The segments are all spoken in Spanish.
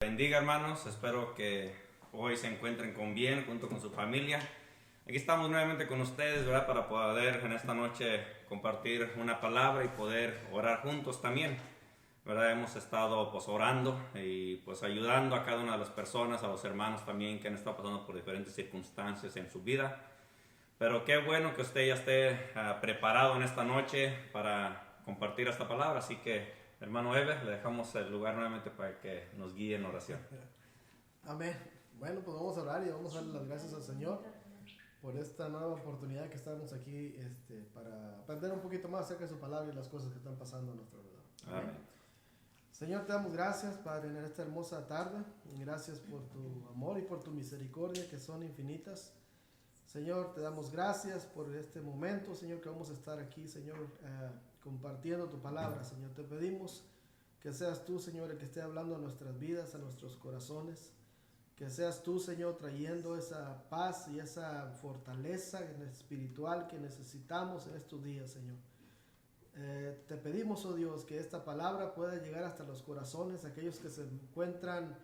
Bendiga, hermanos, espero que hoy se encuentren con bien junto con su familia. Aquí estamos nuevamente con ustedes, ¿verdad? Para poder en esta noche compartir una palabra y poder orar juntos también, ¿verdad? Hemos estado orando y ayudando a cada una de las personas, a los hermanos también que han estado pasando por diferentes circunstancias en su vida. Pero qué bueno que usted ya esté preparado en esta noche para compartir esta palabra, así que hermano Eber, le dejamos el lugar nuevamente para que nos guíe en oración. Amén. Bueno, pues vamos a orar y vamos a darle las gracias al Señor por esta nueva oportunidad que estamos aquí para aprender un poquito más acerca de su palabra y las cosas que están pasando a nuestro alrededor. Amén. Señor, te damos gracias, Padre, en esta hermosa tarde. Gracias por tu amor y por tu misericordia que son infinitas. Señor, te damos gracias por este momento, Señor, que vamos a estar aquí, Señor, compartiendo tu palabra. Señor, te pedimos que seas tú, Señor, el que esté hablando a nuestras vidas, a nuestros corazones. Que seas tú, Señor, trayendo esa paz y esa fortaleza espiritual que necesitamos en estos días, Señor. Te pedimos, oh Dios, que esta palabra pueda llegar hasta los corazones, aquellos que se encuentran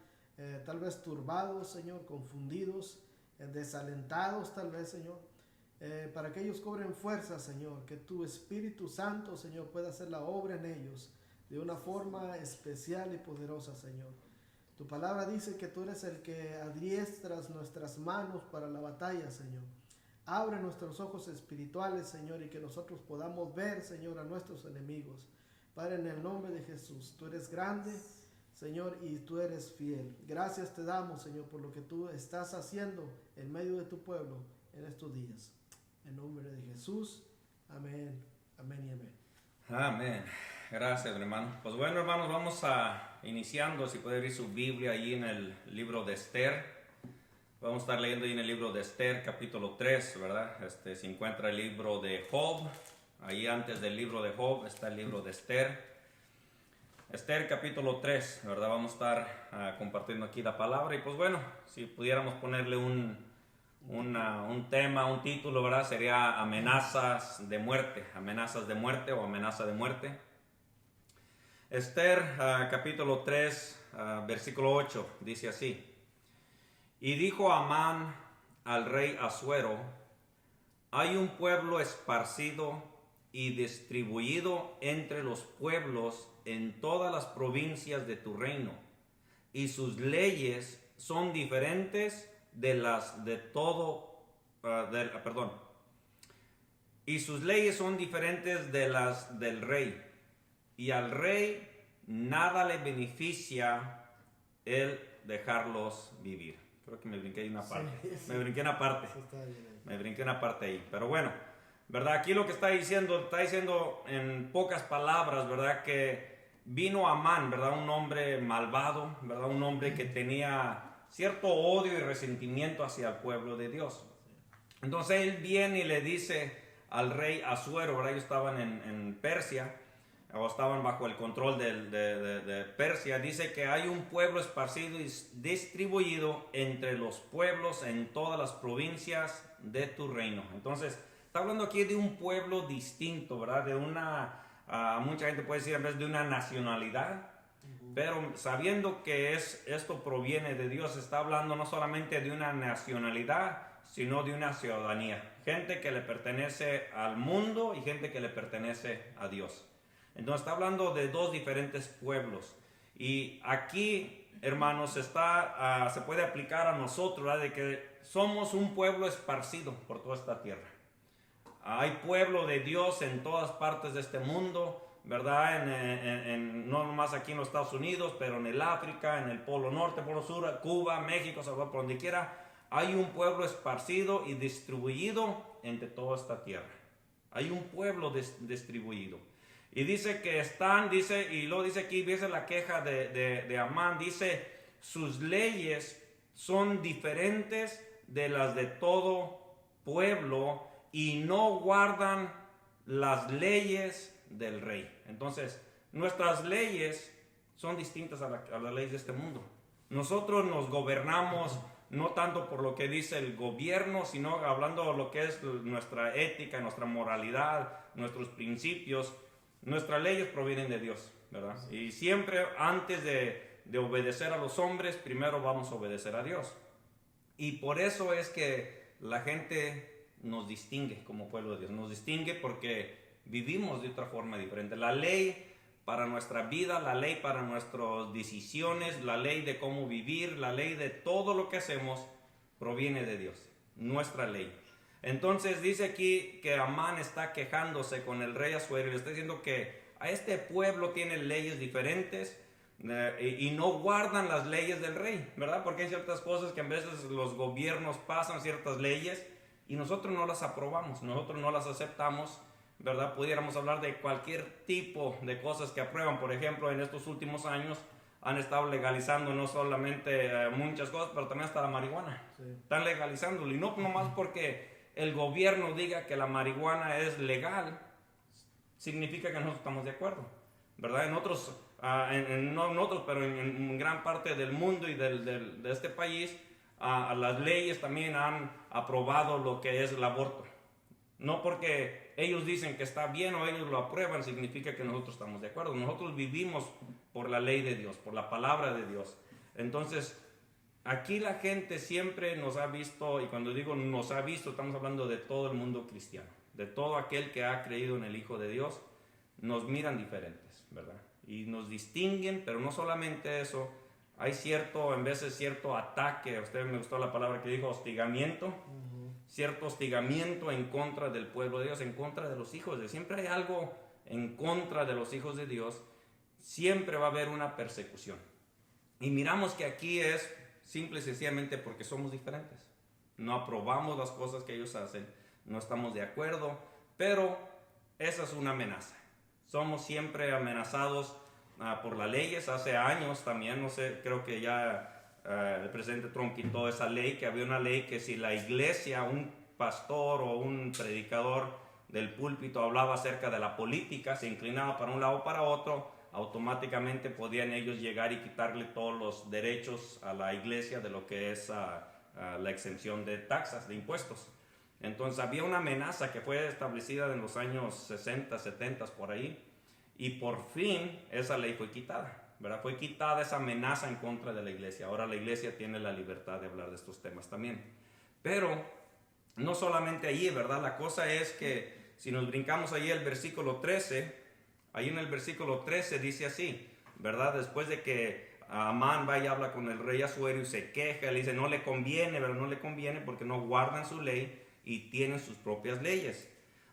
tal vez turbados, Señor, confundidos, desalentados tal vez, Señor, para que ellos cobren fuerza, Señor, que tu Espíritu Santo, Señor, pueda hacer la obra en ellos de una forma especial y poderosa, Señor. Tu palabra dice que tú eres el que adiestras nuestras manos para la batalla, Señor. Abre nuestros ojos espirituales, Señor, y que nosotros podamos ver, Señor, a nuestros enemigos. Padre, en el nombre de Jesús, tú eres grande, Señor, y tú eres fiel. Gracias te damos, Señor, por lo que tú estás haciendo en medio de tu pueblo en estos días. En nombre de Jesús, amén, amén y amén. Amén. Gracias, hermano. Pues bueno, hermanos, vamos iniciando, si puede abrir su Biblia ahí en el libro de Esther. Vamos a estar leyendo ahí en el libro de Esther, capítulo 3, ¿verdad? Se encuentra el libro de Job. Ahí antes del libro de Job está el libro de Esther. Esther capítulo 3, ¿verdad? Vamos a estar compartiendo aquí la palabra. Y pues bueno, si pudiéramos ponerle un tema, un título, ¿verdad? Sería amenazas de muerte o amenaza de muerte. Esther capítulo 3, versículo 8, dice así. Y dijo Amán al rey Asuero: hay un pueblo esparcido y distribuido entre los pueblos en todas las provincias de tu reino, y sus leyes son diferentes de las de todo, y sus leyes son diferentes de las del rey, y al rey nada le beneficia el dejarlos vivir. Creo que me brinqué una parte. Sí. Me brinqué una parte. Bien. Me brinqué una parte ahí. Pero bueno, ¿verdad? Aquí lo que está diciendo en pocas palabras, ¿verdad? Que vino Amán, ¿verdad? Un hombre malvado, ¿verdad? Un hombre que tenía cierto odio y resentimiento hacia el pueblo de Dios. Entonces él viene y le dice al rey Asuero, ¿verdad? Ellos estaban en Persia, o estaban bajo el control de Persia. Dice que hay un pueblo esparcido y distribuido entre los pueblos en todas las provincias de tu reino. Entonces está hablando aquí de un pueblo distinto, ¿verdad? De mucha gente puede decir en vez de una nacionalidad, pero sabiendo que esto proviene de Dios, está hablando no solamente de una nacionalidad, sino de una ciudadanía. Gente que le pertenece al mundo y gente que le pertenece a Dios. Entonces está hablando de dos diferentes pueblos. Y aquí, hermanos, se puede aplicar a nosotros, ¿verdad? De que somos un pueblo esparcido por toda esta tierra. Hay pueblo de Dios en todas partes de este mundo, ¿verdad? No nomás aquí en los Estados Unidos, pero en el África, en el Polo Norte, Polo Sur, Cuba, México, Salvador, por donde quiera. Hay un pueblo esparcido y distribuido entre toda esta tierra. Hay un pueblo distribuido. Y dice que y luego dice aquí, dice la queja de Amán, dice, sus leyes son diferentes de las de todo pueblo y no guardan las leyes del rey. Entonces, nuestras leyes son distintas a las leyes de este mundo. Nosotros nos gobernamos no tanto por lo que dice el gobierno, sino hablando de lo que es nuestra ética, nuestra moralidad, nuestros principios. Nuestras leyes provienen de Dios, ¿verdad? Y siempre antes de de obedecer a los hombres, primero vamos a obedecer a Dios. Y por eso es que la gente nos distingue como pueblo de Dios. Nos distingue porque vivimos de otra forma diferente. La ley para nuestra vida, la ley para nuestras decisiones, la ley de cómo vivir, la ley de todo lo que hacemos proviene de Dios, nuestra ley. Entonces dice aquí que Amán está quejándose con el rey Asuero y le está diciendo que a este pueblo tiene leyes diferentes y no guardan las leyes del rey, ¿verdad? Porque hay ciertas cosas que a veces los gobiernos pasan ciertas leyes y nosotros no las aprobamos, nosotros no las aceptamos, ¿verdad? Pudiéramos hablar de cualquier tipo de cosas que aprueban. Por ejemplo, en estos últimos años han estado legalizando no solamente muchas cosas, pero también hasta la marihuana. Sí. Están legalizándolo, y no nomás porque el gobierno diga que la marihuana es legal, significa que nosotros estamos de acuerdo, ¿verdad? En otros, no en otros, pero en gran parte del mundo y de este país, las leyes también han aprobado lo que es el aborto. No porque ellos dicen que está bien o ellos lo aprueban, significa que nosotros estamos de acuerdo. Nosotros vivimos por la ley de Dios, por la palabra de Dios. Entonces, aquí la gente siempre nos ha visto, y cuando digo nos ha visto, estamos hablando de todo el mundo cristiano, de todo aquel que ha creído en el Hijo de Dios, nos miran diferentes, ¿verdad? Y nos distinguen, pero no solamente eso, hay en veces cierto ataque, a usted me gustó la palabra que dijo, hostigamiento, cierto hostigamiento en contra del pueblo de Dios, en contra de los hijos de Dios. Siempre hay algo en contra de los hijos de Dios, siempre va a haber una persecución. Y miramos que aquí es simple y sencillamente porque somos diferentes. No aprobamos las cosas que ellos hacen, no estamos de acuerdo, pero esa es una amenaza. Somos siempre amenazados por las leyes. Hace años también, no sé, creo que ya el presidente Trump quitó esa ley, que había una ley que si la iglesia, un pastor o un predicador del púlpito hablaba acerca de la política, se inclinaba para un lado o para otro, automáticamente podían ellos llegar y quitarle todos los derechos a la iglesia de lo que es la exención de taxas, de impuestos. Entonces había una amenaza que fue establecida en los años 60, 70 por ahí, y por fin esa ley fue quitada, ¿verdad? Fue quitada esa amenaza en contra de la iglesia. Ahora la iglesia tiene la libertad de hablar de estos temas también. Pero no solamente allí, ¿verdad? La cosa es que si nos brincamos allí el versículo 13, ahí en el versículo 13 dice así, ¿verdad? Después de que Amán va y habla con el rey Asuero y se queja, le dice no le conviene, ¿verdad? No le conviene porque no guardan su ley y tienen sus propias leyes.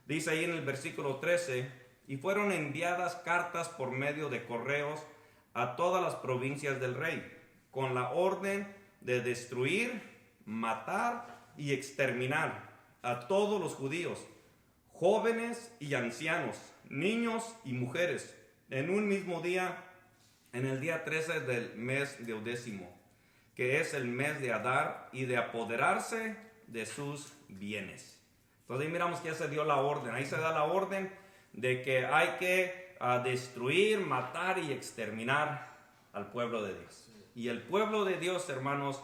Dice ahí en el versículo 13, y fueron enviadas cartas por medio de correos a todas las provincias del rey, con la orden de destruir, matar y exterminar a todos los judíos, jóvenes y ancianos, niños y mujeres, en un mismo día, en el día 13 del mes de 10º, que es el mes de Adar, y de apoderarse de sus bienes. Entonces ahí miramos que ya se dio la orden, ahí se da la orden de que hay que destruir, matar y exterminar al pueblo de Dios. Y el pueblo de Dios, hermanos,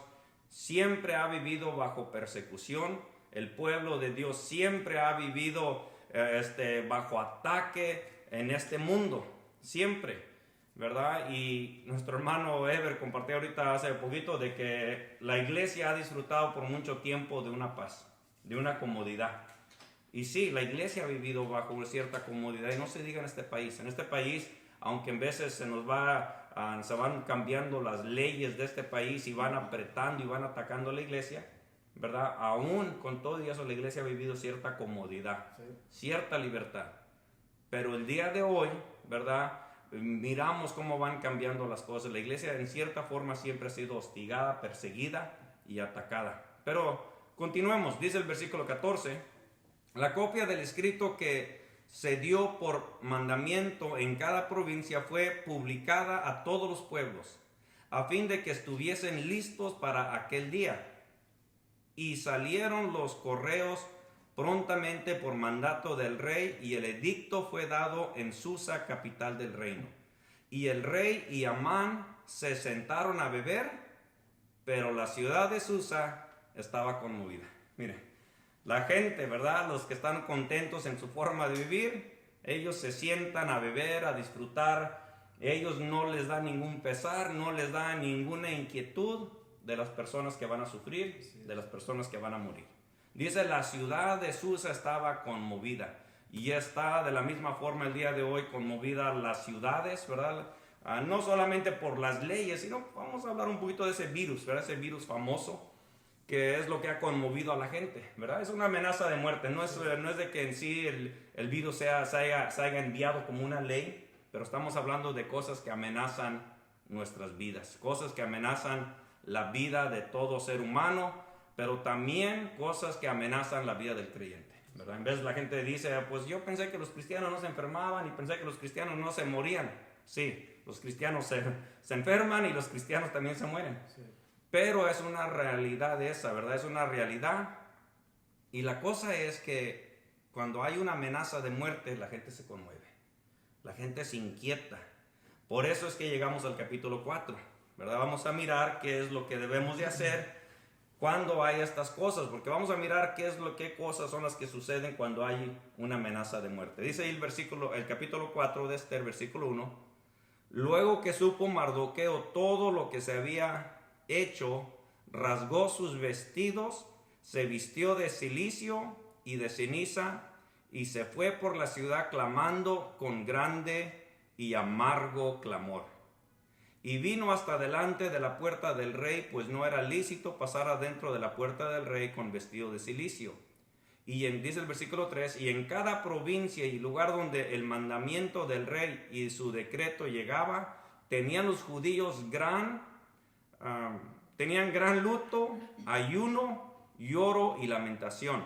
siempre ha vivido bajo persecución. El pueblo de Dios siempre ha vivido bajo ataque en este mundo, siempre, ¿verdad? Y nuestro hermano Ever compartió ahorita hace poquito de que la iglesia ha disfrutado por mucho tiempo de una paz, de una comodidad. Y sí, la iglesia ha vivido bajo cierta comodidad, y no se diga en este país. En este país, aunque en veces se van cambiando las leyes de este país y van apretando y van atacando a la iglesia, ¿verdad? Aún con todo eso la iglesia ha vivido cierta comodidad, sí, cierta libertad. Pero el día de hoy, ¿verdad? Miramos cómo van cambiando las cosas. La iglesia en cierta forma siempre ha sido hostigada, perseguida y atacada. Pero continuemos, dice el versículo 14. La copia del escrito que se dio por mandamiento en cada provincia fue publicada a todos los pueblos, a fin de que estuviesen listos para aquel día. Y salieron los correos prontamente por mandato del rey, y el edicto fue dado en Susa, capital del reino. Y el rey y Amán se sentaron a beber, pero la ciudad de Susa estaba conmovida. Mire, la gente, ¿verdad? Los que están contentos en su forma de vivir, ellos se sientan a beber, a disfrutar Ellos no les da ningún pesar, no les da ninguna inquietud de las personas que van a sufrir, de las personas que van a morir. Dice, la ciudad de Susa estaba conmovida. Y está de la misma forma el día de hoy conmovida las ciudades, ¿verdad? No solamente por las leyes, sino vamos a hablar un poquito de ese virus, ¿verdad? Ese virus famoso, que es lo que ha conmovido a la gente, ¿verdad? Es una amenaza de muerte. No es de que en sí el virus se haya enviado como una ley, pero estamos hablando de cosas que amenazan nuestras vidas, cosas que amenazan la vida de todo ser humano, pero también cosas que amenazan la vida del creyente, ¿verdad? En vez la gente dice, pues yo pensé que los cristianos no se enfermaban y pensé que los cristianos no se morían. Sí, los cristianos se enferman y los cristianos también se mueren. Sí. Pero es una realidad esa, ¿verdad? Es una realidad. Y la cosa es que cuando hay una amenaza de muerte, la gente se conmueve. La gente se inquieta. Por eso es que llegamos al capítulo 4, ¿verdad? Vamos a mirar qué es lo que debemos de hacer cuando hay estas cosas, porque vamos a mirar qué cosas son las que suceden cuando hay una amenaza de muerte. Dice ahí el capítulo 4 de Esther, versículo 1. Luego que supo Mardoqueo todo lo que se había hecho, rasgó sus vestidos, se vistió de cilicio y de ceniza, y se fue por la ciudad clamando con grande y amargo clamor. Y vino hasta delante de la puerta del rey, pues no era lícito pasar adentro de la puerta del rey con vestido de cilicio. Y dice el versículo 3, y en cada provincia y lugar donde el mandamiento del rey y su decreto llegaba, tenían los judíos tenían gran luto, ayuno, lloro y lamentación.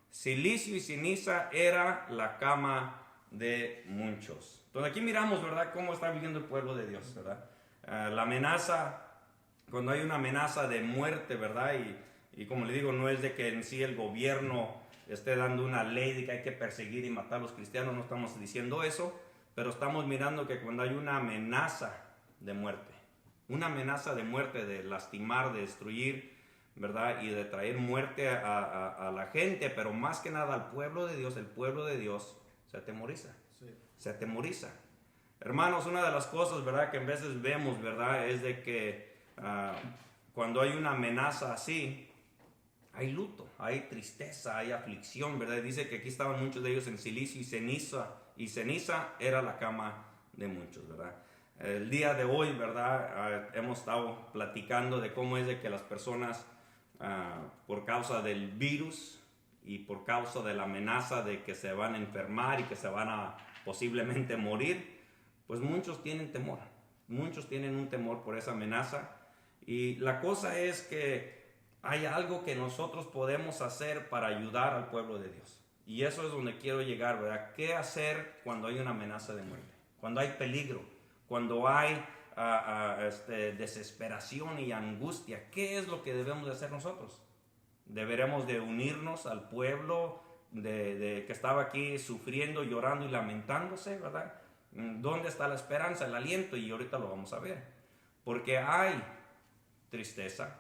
Cilicio y ceniza era la cama de muchos. Entonces aquí miramos, ¿verdad?, cómo está viviendo el pueblo de Dios, ¿verdad? La amenaza, cuando hay una amenaza de muerte, ¿verdad? Y como le digo, no es de que en sí el gobierno esté dando una ley de que hay que perseguir y matar a los cristianos, no estamos diciendo eso, pero estamos mirando que cuando hay una amenaza de muerte, de lastimar, de destruir, ¿verdad? Y de traer muerte a la gente, pero más que nada al pueblo de Dios, el pueblo de Dios se atemoriza, se atemoriza. Hermanos, una de las cosas, ¿verdad?, que en veces vemos, ¿verdad?, es de que cuando hay una amenaza así, hay luto, hay tristeza, hay aflicción, ¿verdad? Dice que aquí estaban muchos de ellos en cilicio y ceniza era la cama de muchos, ¿verdad? El día de hoy, ¿verdad?, hemos estado platicando de cómo es de que las personas, por causa del virus y por causa de la amenaza de que se van a enfermar y que se van a posiblemente morir, pues muchos tienen temor, muchos tienen un temor por esa amenaza. Y la cosa es que hay algo que nosotros podemos hacer para ayudar al pueblo de Dios. Y eso es donde quiero llegar, ¿verdad? ¿Qué hacer cuando hay una amenaza de muerte? Cuando hay peligro, cuando hay desesperación y angustia. ¿Qué es lo que debemos de hacer nosotros? Deberemos de unirnos al pueblo que estaba aquí sufriendo, llorando y lamentándose, ¿verdad? ¿Dónde está la esperanza, el aliento? Y ahorita lo vamos a ver. Porque hay tristeza,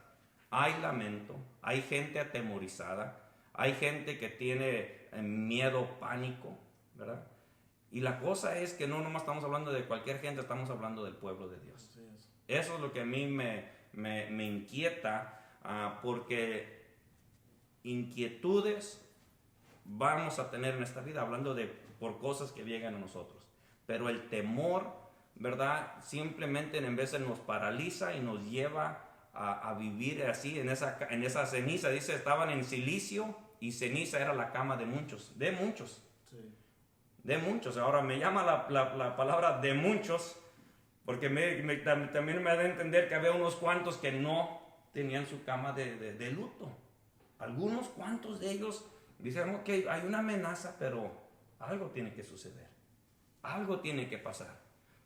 hay lamento, hay gente atemorizada, hay gente que tiene miedo, pánico, ¿verdad? Y la cosa es que no nomás estamos hablando de cualquier gente, estamos hablando del pueblo de Dios. Sí, eso es lo que a mí me inquieta, porque inquietudes vamos a tener en esta vida, hablando por cosas que llegan a nosotros. Pero el temor, ¿verdad?, simplemente en veces nos paraliza y nos lleva a vivir así, en esa ceniza. Dice, estaban en cilicio y ceniza era la cama de muchos. Sí. De muchos. Ahora me llama la palabra de muchos, porque también me da a entender que había unos cuantos que no tenían su cama de luto. Algunos cuantos de ellos dicen, ok, hay una amenaza, pero algo tiene que suceder. Algo tiene que pasar.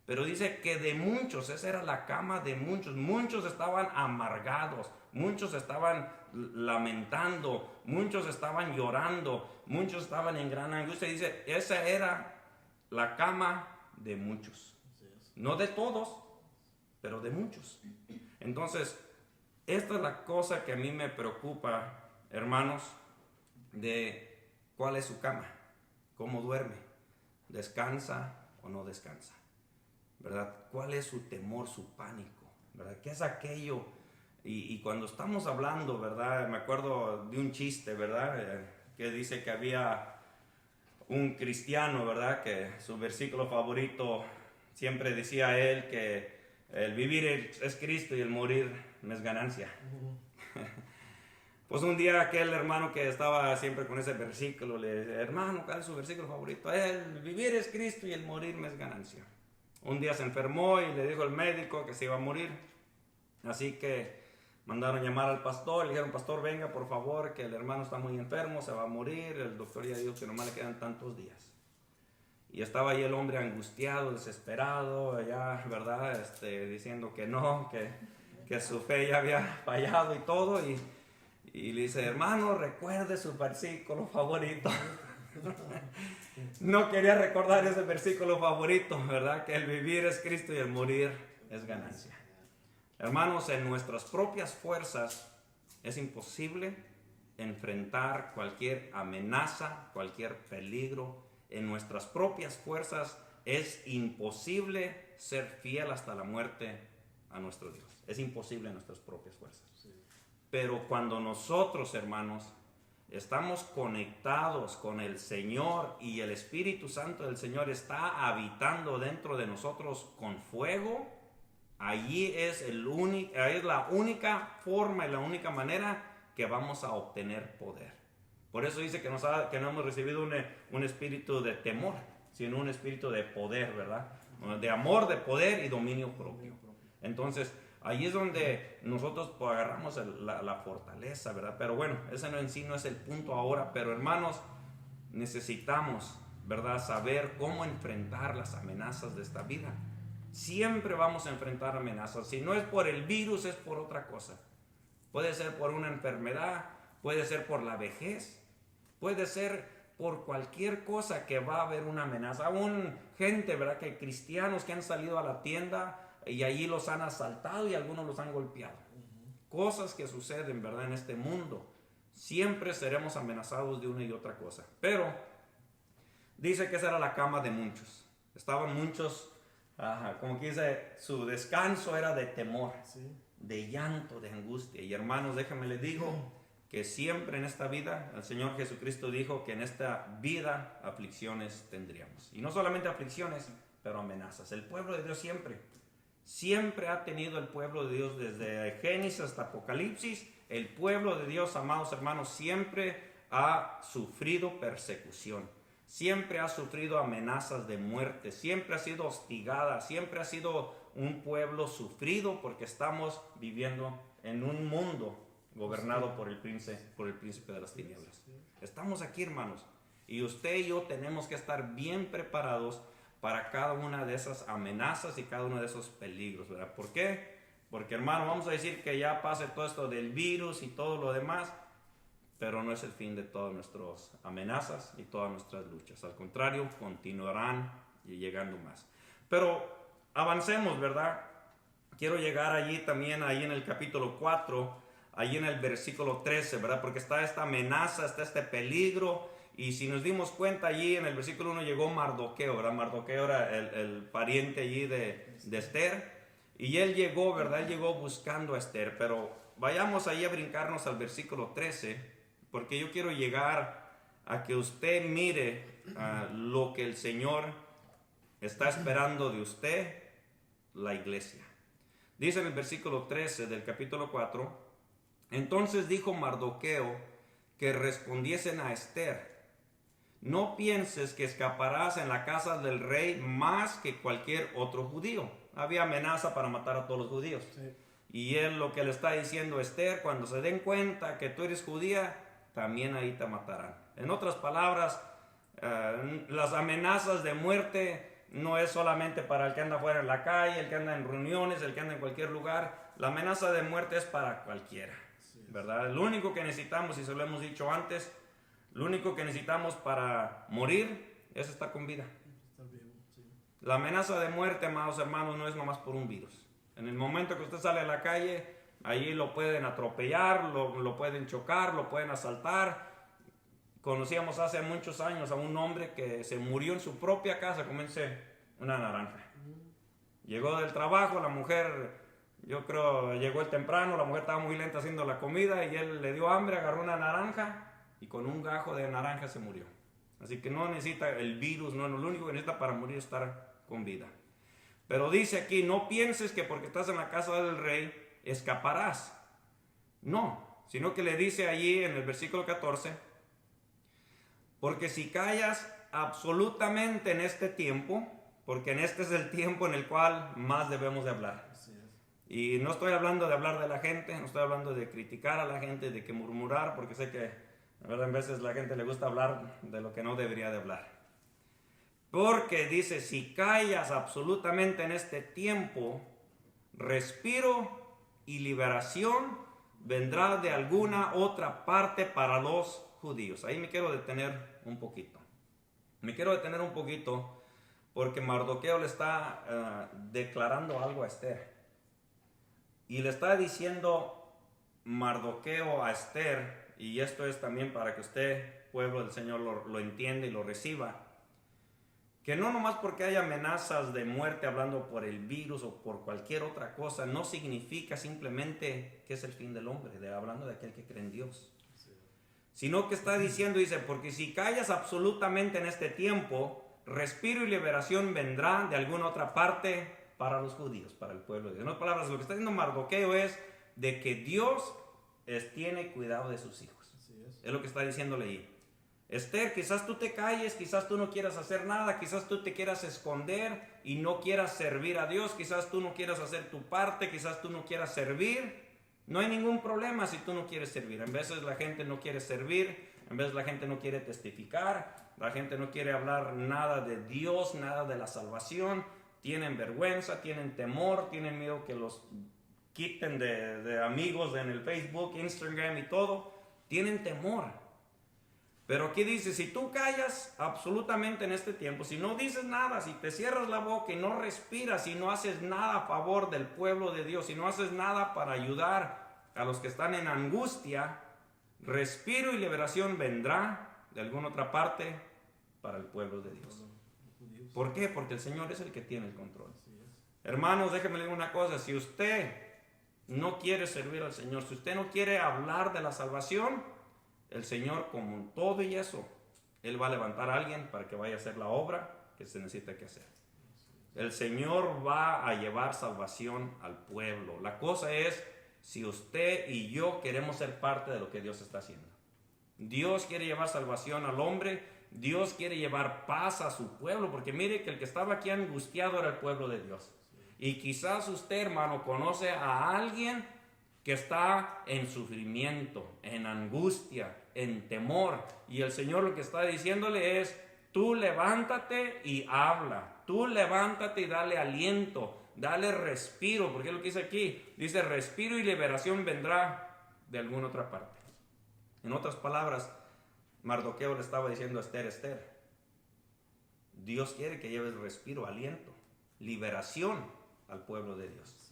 Pero dice que de muchos, esa era la cama de muchos. Muchos estaban amargados, muchos estaban lamentando, muchos estaban llorando, muchos estaban en gran angustia. Dice, esa era la cama de muchos. No de todos, pero de muchos. Entonces, esta es la cosa que a mí me preocupa, hermanos, de cuál es su cama, cómo duerme, descansa o no descansa, ¿verdad? ¿Cuál es su temor, su pánico? ¿Verdad? ¿Qué es aquello? Y cuando estamos hablando, ¿verdad? Me acuerdo de un chiste, ¿verdad? Que dice que había un cristiano, ¿verdad? Que su versículo favorito siempre decía él que el vivir es Cristo y el morir es ganancia. Pues un día aquel hermano que estaba siempre con ese versículo le dice, hermano, ¿cuál es su versículo favorito? El vivir es Cristo y el morir es ganancia. Un día se enfermó y le dijo al médico que se iba a morir. Así que mandaron llamar al pastor, le dijeron, pastor, venga por favor, que el hermano está muy enfermo, se va a morir. El doctor ya dijo que nomás le quedan tantos días. Y estaba ahí el hombre angustiado, desesperado, ya, ¿verdad? Diciendo que no, que su fe ya había fallado y todo. Y le dice, hermano, recuerde su versículo favorito. No quería recordar ese versículo favorito, ¿verdad? Que el vivir es Cristo y el morir es ganancia. Hermanos, en nuestras propias fuerzas es imposible enfrentar cualquier amenaza, cualquier peligro. En nuestras propias fuerzas es imposible ser fiel hasta la muerte a nuestro Dios. Es imposible en nuestras propias fuerzas. Pero cuando nosotros, hermanos, estamos conectados con el Señor y el Espíritu Santo del Señor está habitando dentro de nosotros con fuego, allí es la única forma y la única manera que vamos a obtener poder. Por eso dice que no hemos recibido un espíritu de temor, sino un espíritu de poder, ¿verdad? De amor, de poder y dominio propio. Entonces, ahí es donde nosotros agarramos la fortaleza, ¿verdad? Pero bueno, ese en sí no es el punto ahora. Pero hermanos, necesitamos, ¿verdad?, saber cómo enfrentar las amenazas de esta vida. Siempre vamos a enfrentar amenazas. Si no es por el virus, es por otra cosa. Puede ser por una enfermedad, puede ser por la vejez, puede ser por cualquier cosa que va a haber una amenaza. Aún gente, ¿verdad?, que cristianos que han salido a la tienda y allí los han asaltado y algunos los han golpeado. Cosas que suceden, ¿verdad?, en este mundo. Siempre seremos amenazados de una y otra cosa. Pero dice que esa era la cama de muchos. Estaban muchos, como que dice, su descanso era de temor, de llanto, de angustia. Y hermanos, déjenme les digo que siempre en esta vida, el Señor Jesucristo dijo que en esta vida aflicciones tendríamos. Y no solamente aflicciones, pero amenazas. El pueblo de Dios siempre ha tenido el pueblo de Dios desde Génesis hasta Apocalipsis. El pueblo de Dios, amados hermanos, siempre ha sufrido persecución. Siempre ha sufrido amenazas de muerte. Siempre ha sido hostigada. Siempre ha sido un pueblo sufrido porque estamos viviendo en un mundo gobernado por el príncipe de las tinieblas. Estamos aquí, hermanos. Y usted y yo tenemos que estar bien preparados para cada una de esas amenazas y cada uno de esos peligros, ¿verdad? ¿Por qué? Porque, hermano, vamos a decir que ya pase todo esto del virus y todo lo demás, pero no es el fin de todas nuestras amenazas y todas nuestras luchas. Al contrario, continuarán y llegando más. Pero avancemos, ¿verdad? Quiero llegar allí también, ahí en el capítulo 4, allí en el versículo 13, ¿verdad? Porque está esta amenaza, está este peligro. Y si nos dimos cuenta allí en el versículo 1 llegó Mardoqueo, ¿verdad? Mardoqueo era el pariente allí de Esther. Y él llegó, ¿verdad? Él llegó buscando a Esther. Pero vayamos ahí a brincarnos al versículo 13, porque yo quiero llegar a que usted mire lo que el Señor está esperando de usted, la iglesia. Dice en el versículo 13 del capítulo 4, entonces dijo Mardoqueo que respondiesen a Esther, no pienses que escaparás en la casa del rey más que cualquier otro judío. Había amenaza para matar a todos los judíos. Sí. Y él lo que le está diciendo a Esther, cuando se den cuenta que tú eres judía, también ahí te matarán. En otras palabras, las amenazas de muerte no es solamente para el que anda fuera en la calle, el que anda en reuniones, el que anda en cualquier lugar. La amenaza de muerte es para cualquiera, ¿verdad? Lo único que necesitamos, y se lo hemos dicho antes, lo único que necesitamos para morir es estar con vida. La amenaza de muerte, amados hermanos, no es nomás por un virus. En el momento que usted sale a la calle, allí lo pueden atropellar, lo pueden chocar, lo pueden asaltar. Conocíamos hace muchos años a un hombre que se murió en su propia casa comiéndose una naranja. Llegó del trabajo, la mujer, yo creo, llegó el temprano, la mujer estaba muy lenta haciendo la comida y él le dio hambre, agarró una naranja y con un gajo de naranja se murió. Así que no necesita el virus, no es lo único que necesita para morir, estar con vida. Pero dice aquí, no pienses que porque estás en la casa del rey escaparás. No, sino que le dice allí en el versículo 14, porque si callas absolutamente en este tiempo, porque en este es el tiempo en el cual más debemos de hablar. Y no estoy hablando de hablar de la gente, no estoy hablando de criticar a la gente, de que murmurar, porque sé que la verdad, en veces la gente le gusta hablar de lo que no debería de hablar. Porque dice, si callas absolutamente en este tiempo, respiro y liberación vendrá de alguna otra parte para los judíos. Ahí me quiero detener un poquito. Me quiero detener un poquito porque Mardoqueo le está declarando algo a Esther. Y le está diciendo Mardoqueo a Esther, y esto es también para que usted, pueblo del Señor, lo entienda y lo reciba, que no nomás porque hay amenazas de muerte hablando por el virus o por cualquier otra cosa, no significa simplemente que es el fin del hombre, hablando de aquel que cree en Dios. Sino que está diciendo, dice, porque si callas absolutamente en este tiempo, respiro y liberación vendrá de alguna otra parte para los judíos, para el pueblo de Dios. En otras palabras, lo que está diciendo Mardoqueo es de que Dios tiene cuidado de sus hijos. Es lo que está diciéndole ahí. Esther, quizás tú te calles, quizás tú no quieras hacer nada, quizás tú te quieras esconder y no quieras servir a Dios, quizás tú no quieras hacer tu parte, quizás tú no quieras servir. No hay ningún problema si tú no quieres servir. En veces la gente no quiere servir, en veces la gente no quiere testificar, la gente no quiere hablar nada de Dios, nada de la salvación. Tienen vergüenza, tienen temor, tienen miedo que los quiten de amigos en el Facebook, Instagram y todo. Tienen temor. Pero aquí dice, si tú callas absolutamente en este tiempo, si no dices nada, si te cierras la boca y no respiras, si no haces nada a favor del pueblo de Dios, si no haces nada para ayudar a los que están en angustia, respiro y liberación vendrá de alguna otra parte para el pueblo de Dios. ¿Por qué? Porque el Señor es el que tiene el control. Hermanos, déjenme decir una cosa, si usted no quiere servir al Señor, si usted no quiere hablar de la salvación, el Señor, como todo y eso, Él va a levantar a alguien para que vaya a hacer la obra que se necesita que hacer. El Señor va a llevar salvación al pueblo. La cosa es si usted y yo queremos ser parte de lo que Dios está haciendo. Dios quiere llevar salvación al hombre, Dios quiere llevar paz a su pueblo, porque mire que el que estaba aquí angustiado era el pueblo de Dios. Y quizás usted, hermano, conoce a alguien que está en sufrimiento, en angustia, en temor. Y el Señor lo que está diciéndole es, tú levántate y habla. Tú levántate y dale aliento, dale respiro. Porque es lo que dice aquí. Dice, respiro y liberación vendrá de alguna otra parte. En otras palabras, Mardoqueo le estaba diciendo a Esther, Esther, Dios quiere que lleves respiro, aliento, liberación al pueblo de Dios.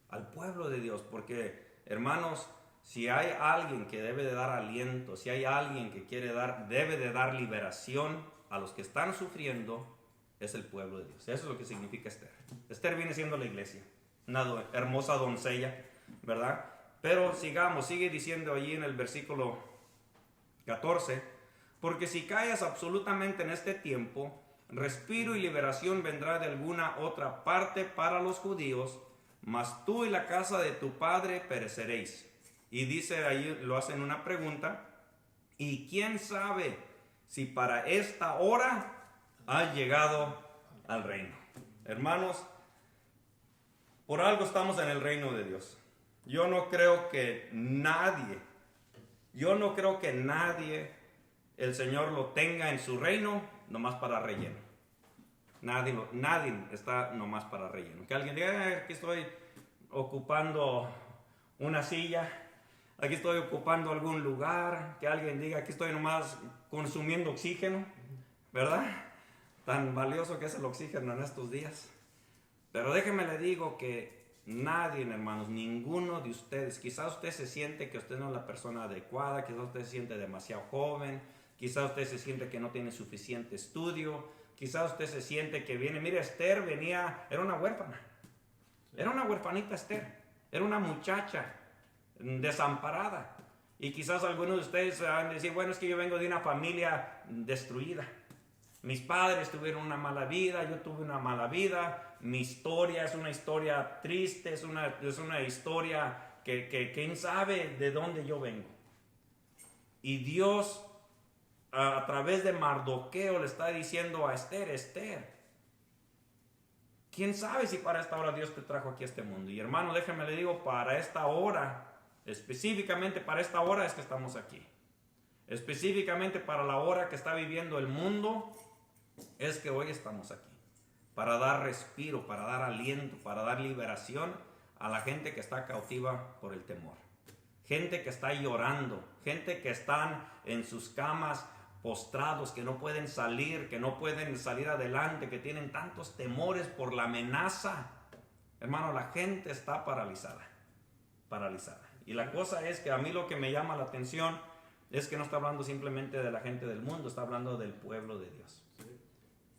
Al pueblo de Dios, porque hermanos, si hay alguien que debe de dar aliento, si hay alguien que debe de dar liberación a los que están sufriendo, es el pueblo de Dios. Eso es lo que significa Esther. Esther viene siendo la iglesia, una hermosa doncella, ¿verdad? Pero sigue diciendo allí en el versículo 14, porque si callas absolutamente en este tiempo, respiro y liberación vendrá de alguna otra parte para los judíos, mas tú y la casa de tu padre pereceréis. Y dice ahí, lo hacen una pregunta, y quién sabe si para esta hora has llegado al reino. Hermanos, por algo estamos en el reino de Dios. Yo no creo que nadie el Señor lo tenga en su reino nomás para relleno. Nadie está nomás para relleno. Que alguien diga, aquí estoy ocupando una silla, aquí estoy ocupando algún lugar, que alguien diga, aquí estoy nomás consumiendo oxígeno, ¿verdad? Tan valioso que es el oxígeno en estos días. Pero déjeme le digo que nadie, hermanos, ninguno de ustedes, quizás usted se siente que usted no es la persona adecuada, quizás usted se siente demasiado joven, quizás usted se siente que no tiene suficiente estudio, quizás usted se siente que mire, Esther era una huérfana. Era una huerfanita Esther. Era una muchacha desamparada. Y quizás algunos de ustedes van a decir, bueno, es que yo vengo de una familia destruida. Mis padres tuvieron una mala vida, yo tuve una mala vida. Mi historia es una historia triste, es una historia que quién sabe de dónde yo vengo. Y Dios, a través de Mardoqueo, le está diciendo a Esther, Esther, quién sabe si para esta hora Dios te trajo aquí a este mundo. Y hermano, déjeme le digo, para esta hora, específicamente para esta hora es que estamos aquí. Específicamente para la hora que está viviendo el mundo, es que hoy estamos aquí. Para dar respiro, para dar aliento, para dar liberación a la gente que está cautiva por el temor. Gente que está llorando, gente que están en sus camas postrados, que no pueden salir adelante, que tienen tantos temores por la amenaza. Hermano, la gente está paralizada. Y la cosa es que a mí lo que me llama la atención es que no está hablando simplemente de la gente del mundo, está hablando del pueblo de Dios.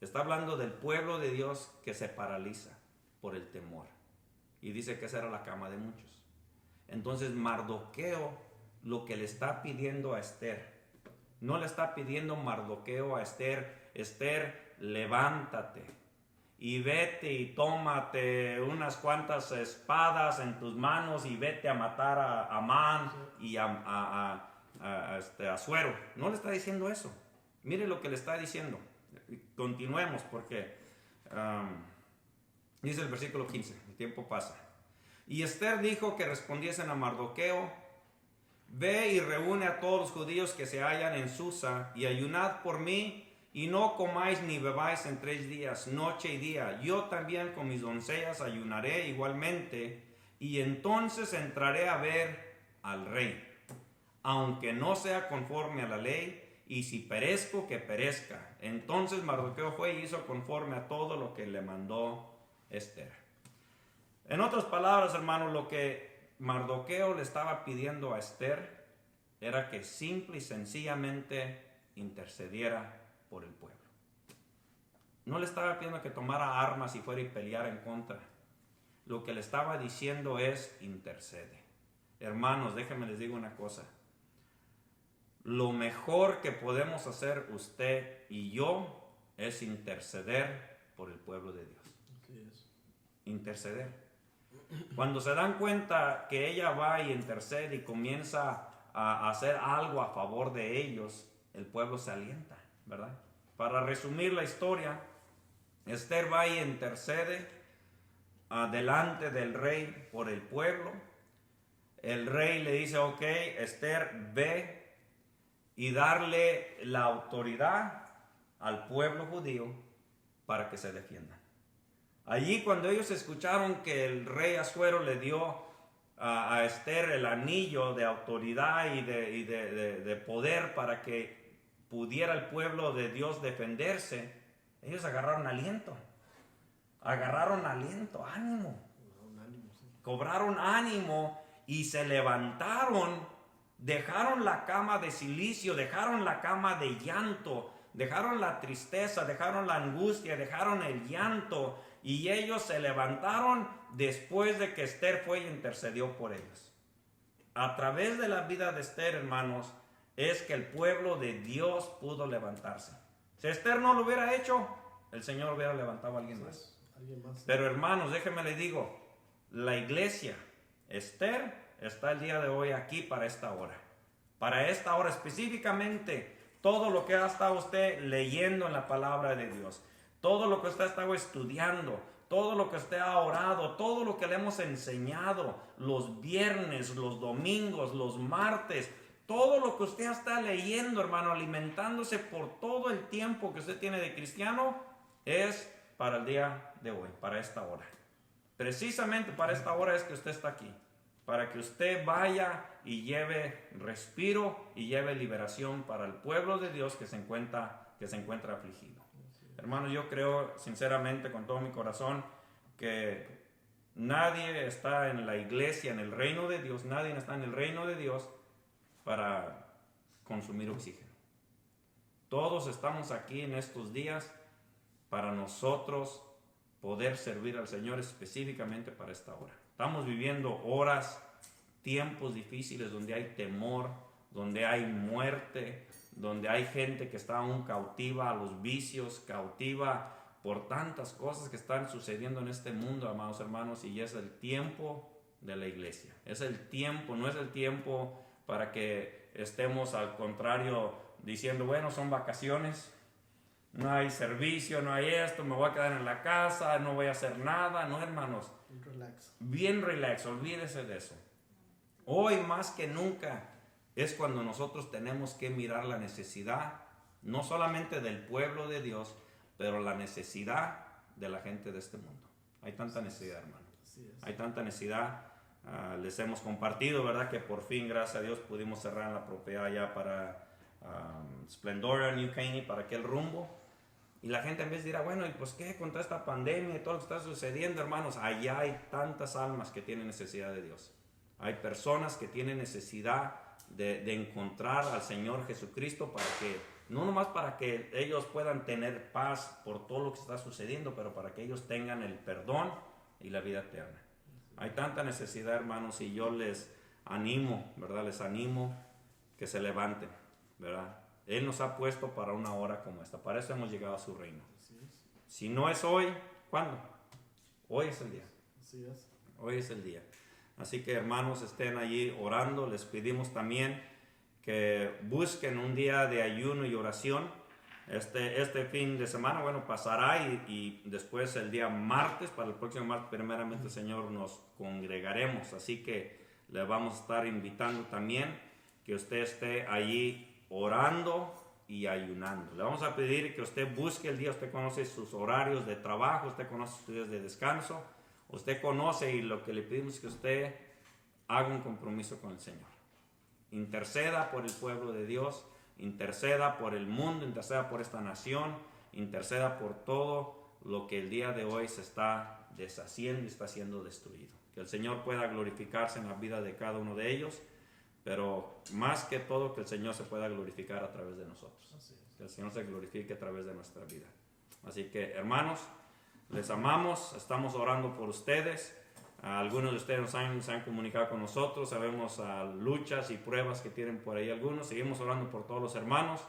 Está hablando del pueblo de Dios que se paraliza por el temor. Y dice que esa era la cama de muchos. Entonces Mardoqueo lo que le está pidiendo a Esther, no le está pidiendo Mardoqueo a Esther, Esther, levántate y vete y tómate unas cuantas espadas en tus manos y vete a matar a Amán y a Asuero. No le está diciendo eso. Mire lo que le está diciendo. Continuemos porque dice el versículo 15, el tiempo pasa. Y Esther dijo que respondiesen a Mardoqueo, ve y reúne a todos los judíos que se hallan en Susa y ayunad por mí y no comáis ni bebáis en 3 días, noche y día. Yo también con mis doncellas ayunaré igualmente y entonces entraré a ver al rey, aunque no sea conforme a la ley, y si perezco, que perezca. Entonces Mardoqueo fue y hizo conforme a todo lo que le mandó Esther. En otras palabras, hermanos, lo que Mardoqueo le estaba pidiendo a Esther era que simple y sencillamente intercediera por el pueblo. No le estaba pidiendo que tomara armas y fuera y peleara en contra. Lo que le estaba diciendo es intercede. Hermanos, déjenme les digo una cosa. Lo mejor que podemos hacer usted y yo es interceder por el pueblo de Dios. Así es. Interceder. Cuando se dan cuenta que ella va y intercede y comienza a hacer algo a favor de ellos, el pueblo se alienta, ¿verdad? Para resumir la historia, Esther va y intercede delante del rey por el pueblo. El rey le dice, ok, Esther, ve y darle la autoridad al pueblo judío para que se defiendan. Allí cuando ellos escucharon que el rey Asuero le dio a Esther el anillo de autoridad y de poder para que pudiera el pueblo de Dios defenderse, ellos agarraron aliento, ánimo, cobraron ánimo y se levantaron. Dejaron la cama de cilicio, dejaron la cama de llanto, dejaron la tristeza, dejaron la angustia, dejaron el llanto y ellos se levantaron después de que Esther fue y intercedió por ellos. A través de la vida de Esther, hermanos, es que el pueblo de Dios pudo levantarse. Si Esther no lo hubiera hecho, el Señor hubiera levantado a alguien más. Pero hermanos, déjenme les digo, la iglesia, Esther, está el día de hoy aquí para esta hora. Para esta hora específicamente, todo lo que ha estado usted leyendo en la palabra de Dios, todo lo que usted ha estado estudiando, todo lo que usted ha orado, todo lo que le hemos enseñado los viernes, los domingos, los martes, todo lo que usted está leyendo, hermano, alimentándose por todo el tiempo que usted tiene de cristiano, es para el día de hoy, para esta hora. Precisamente para esta hora es que usted está aquí. Para que usted vaya y lleve respiro y lleve liberación para el pueblo de Dios que se encuentra afligido. Hermanos, yo creo sinceramente con todo mi corazón que nadie está en la iglesia, en el reino de Dios, nadie está en el reino de Dios para consumir oxígeno. Todos estamos aquí en estos días para nosotros poder servir al Señor específicamente para esta hora. Estamos viviendo horas, tiempos difíciles donde hay temor, donde hay muerte, donde hay gente que está aún cautiva a los vicios, cautiva por tantas cosas que están sucediendo en este mundo, amados hermanos, y es el tiempo de la iglesia. Es el tiempo, no es el tiempo para que estemos al contrario diciendo, bueno, son vacaciones, no hay servicio, no hay esto, me voy a quedar en la casa, no voy a hacer nada. No, hermanos, Relax. bien relax, olvídese de eso. Hoy más que nunca es cuando nosotros tenemos que mirar la necesidad, no solamente del pueblo de Dios, pero la necesidad de la gente de este mundo. Hay tanta necesidad, hermano. Hay tanta necesidad. Les hemos compartido, ¿verdad? Que por fin, gracias a Dios, pudimos cerrar la propiedad ya para Splendora, New Caney, para aquel rumbo. Y la gente en vez dirá, bueno, ¿y pues qué? Contra esta pandemia y todo lo que está sucediendo, hermanos, allá hay tantas almas que tienen necesidad de Dios. Hay personas que tienen necesidad de encontrar al Señor Jesucristo para que, no nomás para que ellos puedan tener paz por todo lo que está sucediendo, pero para que ellos tengan el perdón y la vida eterna. Hay tanta necesidad, hermanos, y yo les animo, ¿verdad? Les animo que se levanten, ¿verdad? Él nos ha puesto para una hora como esta. Para eso hemos llegado a su reino. Si no es hoy, ¿cuándo? Hoy es el día. Así es. Hoy es el día. Así que, hermanos, estén allí orando. Les pedimos también que busquen un día de ayuno y oración. Este fin de semana, bueno, pasará y después el día martes, para el próximo martes, primeramente, Señor, nos congregaremos. Así que le vamos a estar invitando también que usted esté allí orando y ayunando. Le vamos a pedir que usted busque el día. Usted conoce sus horarios de trabajo, usted conoce sus días de descanso, usted conoce, y lo que le pedimos es que usted haga un compromiso con el Señor. Interceda por el pueblo de Dios, interceda por el mundo, interceda por esta nación, interceda por todo lo que el día de hoy se está deshaciendo y está siendo destruido. Que el Señor pueda glorificarse en la vida de cada uno de ellos, pero más que todo que el Señor se pueda glorificar a través de nosotros. Que el Señor se glorifique a través de nuestra vida. Así que, hermanos, les amamos, estamos orando por ustedes. Algunos de ustedes se han comunicado con nosotros, sabemos luchas y pruebas que tienen por ahí algunos. Seguimos orando por todos los hermanos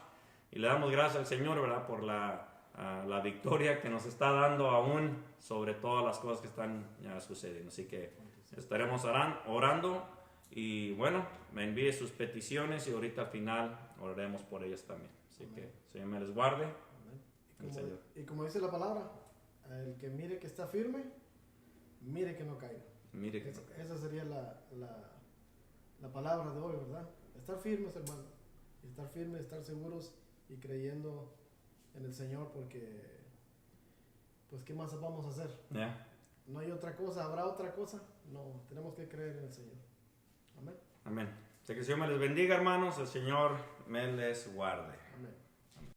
y le damos gracias al Señor, ¿verdad? Por la victoria que nos está dando aún sobre todas las cosas que están sucediendo. Así que estaremos orando. Y bueno, me envíe sus peticiones y ahorita al final oraremos por ellas también. Así que Señor me les guarde. Y como dice la palabra, el que mire que está firme, mire que no caiga. Mire que Esa sería la palabra de hoy, ¿verdad? Estar firmes, hermano. Estar firmes, estar seguros y creyendo en el Señor, porque pues ¿qué más vamos a hacer? Yeah. No hay otra cosa, ¿habrá otra cosa? No, tenemos que creer en el Señor. Amén. Amén. Así que el Señor me les bendiga, hermanos. El Señor me les guarde.